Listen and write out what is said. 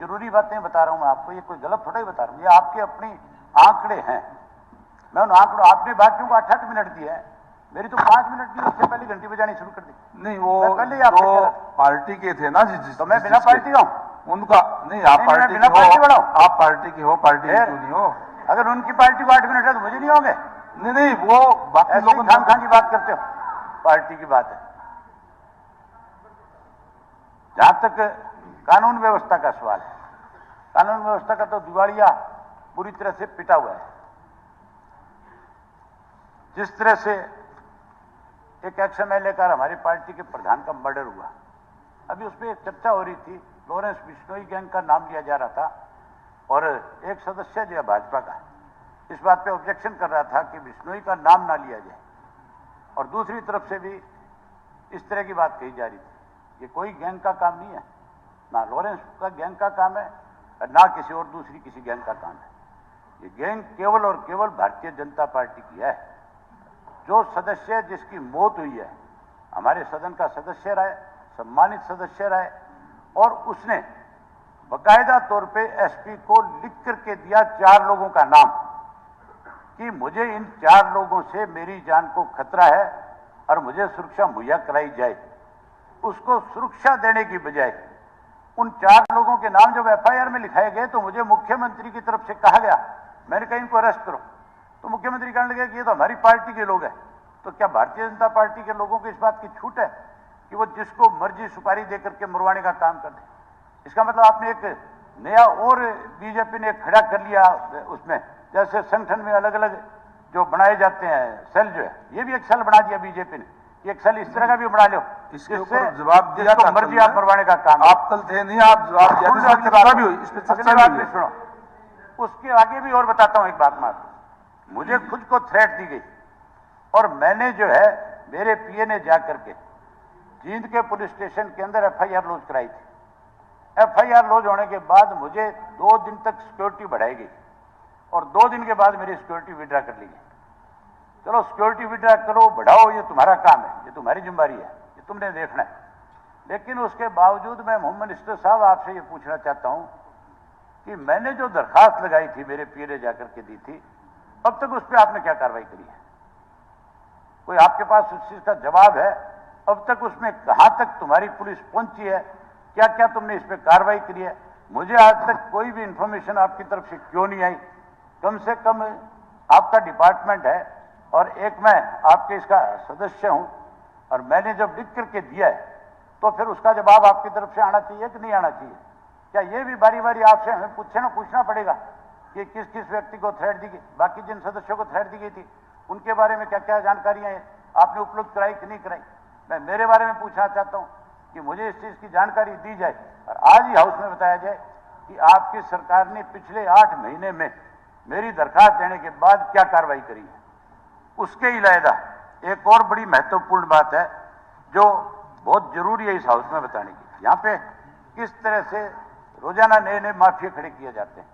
जरूरी बातें बता रहा हूं मैं आपको, ये कोई गलत थोड़ा ही बता रहा हूं, ये आपके अपनी आंकड़े हैं। मैं उन आंकड़ों, आपने बाकियों को 8-8 मिनट दिया है, मेरी तो 5 मिनट की, उससे पहले घंटी बजानी शुरू कर दी। नहीं, वो पहले जो पार्टी के थे ना, तो मैं बिना पार्टी का हूं उनका नहीं, आप पार्टी के हो, आप पार्टी के हो, पार्टी क्यों नहीं हो? अगर उनकी पार्टी को 8 मिनट है तो मुझे नहीं होंगे? नहीं, वो बाकी लोगों खाम की बात करते हो, पार्टी की बात है। जहां तक कानून व्यवस्था का सवाल है, कानून व्यवस्था का तो दिवालिया पूरी तरह से पिटा हुआ है। जिस तरह से एक एक्स एमएलए का हमारी पार्टी के प्रधान का मर्डर हुआ, अभी उस पर एक चर्चा हो रही थी, लॉरेंस बिश्नोई गैंग का नाम लिया जा रहा था और एक सदस्य जो है भाजपा का इस बात पे ऑब्जेक्शन कर रहा था कि बिश्नोई का नाम ना लिया जाए, और दूसरी तरफ से भी इस तरह की बात कही जा रही थी। ये कोई गैंग का काम नहीं है, ना लॉरेंस का गैंग का काम है, ना किसी और दूसरी किसी गैंग का काम है। ये गैंग केवल और केवल भारतीय जनता पार्टी की है। जो सदस्य जिसकी मौत हुई है, हमारे सदन का सदस्य रहा, सम्मानित सदस्य रहा, और उसने बाकायदा तौर पे एसपी को लिख करके दिया 4 लोगों का नाम कि मुझे इन 4 लोगों से मेरी जान को खतरा है और मुझे सुरक्षा मुहैया कराई जाए। उसको सुरक्षा देने की बजाय उन 4 लोगों के नाम जब एफआईआर में लिखाए गए तो मुझे मुख्यमंत्री की तरफ से कहा गया, मैंने कहा इनको अरेस्ट करो, तो मुख्यमंत्री कहने लगे कि ये तो हमारी पार्टी के लोग हैं। तो क्या भारतीय जनता पार्टी के लोगों को इस बात की छूट है कि वो जिसको मर्जी सुपारी देकर के मरवाने का काम कर दे? इसका मतलब आपने एक नया और बीजेपी ने खड़ा कर लिया उसमें, जैसे संगठन में अलग अलग जो बनाए जाते हैं सेल, जो है ये भी एक सेल बना दिया बीजेपी ने, एक सेल इस तरह का भी बना लो, इसके ऊपर जवाब दिया था, मर्जी आप मरवाने का काम। आप कल थे नहीं, आप जवाब दिया था, चर्चा भी हुई, इस पर चर्चा भी हुई। सुनो, उसके आगे भी और बताता हूं एक बात। मुझे खुद को थ्रेट दी गई और मैंने जो है मेरे पीए ने जाकर के जींद के पुलिस स्टेशन के अंदर एफआईआर लॉन्च कराई थी। एफआईआर लॉन्च होने के बाद मुझे 2 दिन तक सिक्योरिटी बढ़ाई गई और 2 दिन के बाद मेरी सिक्योरिटी विड्रा कर ली गई। चलो सिक्योरिटी विड्रा करो बढ़ाओ, ये तुम्हारा काम है, ये तुम्हारी जिम्मेदारी है, ये तुमने देखना है। लेकिन उसके बावजूद मैं मोहम्मद मिनिस्टर साहब आपसे ये पूछना चाहता हूं कि मैंने जो दरखास्त लगाई थी, मेरे पीए ने जाकर के दी थी, अब तक उस पर आपने क्या कार्रवाई करी है? कोई आपके पास उस चीज का जवाब है? अब तक उसमें कहां तक तुम्हारी पुलिस पहुंची है, क्या क्या तुमने इस पर कार्रवाई करी है? मुझे आज तक कोई भी इंफॉर्मेशन आपकी तरफ से क्यों नहीं आई? कम से कम आपका डिपार्टमेंट है और एक मैं आपके इसका सदस्य हूं, और मैंने जब लिख करके दिया है तो फिर उसका जवाब आपकी तरफ से आना चाहिए कि नहीं आना चाहिए? क्या ये भी बारी बारी आपसे हमें पूछना पड़ेगा कि किस किस व्यक्ति को थ्रेट दी गई, बाकी जिन सदस्यों को थ्रेट दी गई थी उनके बारे में क्या क्या जानकारियां आपने उपलब्ध कराई कि नहीं कराई? मैं मेरे बारे में पूछना चाहता हूं कि मुझे इस चीज की जानकारी दी जाए और आज ही हाउस में बताया जाए कि आपकी सरकार ने पिछले 8 महीने में मेरी दरखास्त देने के बाद क्या कार्रवाई करी है। उसके अलावा एक और बड़ी महत्वपूर्ण बात है जो बहुत जरूरी है इस हाउस में बताने की, यहां पे किस तरह से रोजाना नए नए माफिया खड़े किए जाते हैं।